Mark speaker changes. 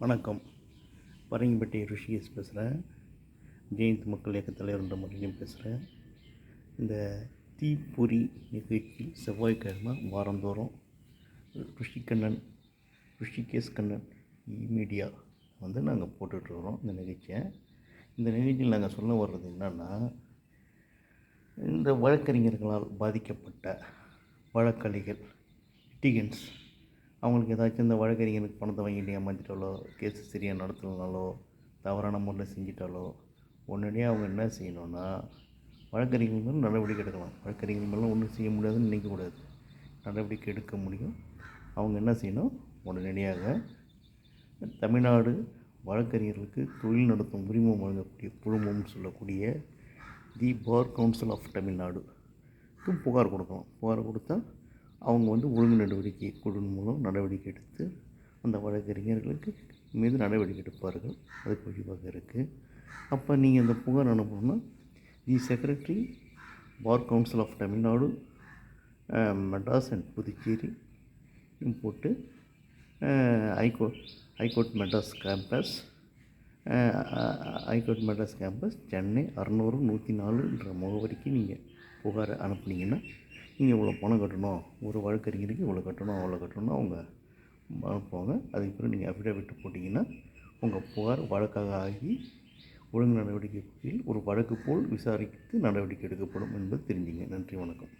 Speaker 1: வணக்கம். பரங்கிப்பட்டி ருஷிகேஷ் பேசுகிறேன். ஜெயந்த் மக்கள் இயக்க தலைவர் என்ற முறையிலையும் பேசுகிறேன். இந்த தீப்பொறி நிகழ்ச்சி செவ்வாய்க்கிழமை வாரந்தோறும் ருஷிகேஷ் கண்ணன் மீடியா நாங்கள் போட்டுட்ருக்குறோம் இந்த நிகழ்ச்சியை. இந்த நிகழ்ச்சியில் நாங்கள் சொல்ல வர்றது என்னென்னா, இந்த வழக்கறிஞர்களால் பாதிக்கப்பட்ட வழக்கறிஞர்கள் லிட்டிகன்ஸ் அவங்களுக்கு ஏதாச்சும் இந்த வழக்கறிஞருக்கு பணத்தை வாங்கிட்டு ஏமாற்றிட்டாலோ, கேஸு சரியாக நடத்தலைனாலோ, தவறான முறையில் செஞ்சிட்டாலோ, உடனடியாக அவங்க என்ன செய்யணும்னா, வழக்கறிஞர்கள் மேலே நடவடிக்கை எடுக்கலாம். வழக்கறிஞர்கள் மேலே ஒன்றும் செய்ய முடியாதுன்னு நினைக்கக்கூடாது, நடவடிக்கை எடுக்க முடியும். அவங்க என்ன செய்யணும், உடனடியாக தமிழ்நாடு வழக்கறிஞர்களுக்கு தொழில் நடத்தும் உரிமம் வழங்கக்கூடிய குழுமம்னு சொல்லக்கூடிய தி பார் கவுன்சில் ஆஃப் தமிழ்நாடுக்கு புகார் கொடுக்கலாம். புகார் கொடுத்தா அவங்க ஒழுங்கு நடவடிக்கை குழு மூலம் நடவடிக்கை எடுத்து அந்த வழக்கறிஞர்களுக்கு மீது நடவடிக்கை எடுப்பார்கள். அதுக்கு வழிவகை இருக்குது. அப்போ நீங்கள் இந்த புகார் அனுப்பணும்னா the secretary bar council of Tamil Nadu Madras and Puducherry போட்டு ஹைகோர்ட் மெட்ராஸ் கேம்பஸ் சென்னை 600-104 முகவரிக்கு நீங்கள் புகாரை அனுப்புனீங்கன்னா, நீங்கள் இவ்வளோ பணம் கட்டணும், ஒரு வழக்கறிஞருக்கு இவ்வளோ கட்டணும், அவ்வளோ கட்டணும்னு அவங்க அனுப்புவாங்க. அதுக்கு பிறகு நீங்கள் அஃபிடவிட் போட்டிங்கன்னா உங்கள் புகார் வழக்காக ஆகி ஒழுங்கு நடவடிக்கையில் ஒரு வழக்கு போல் விசாரித்து நடவடிக்கை எடுக்கப்படும் என்பது தெரிஞ்சுங்க. நன்றி, வணக்கம்.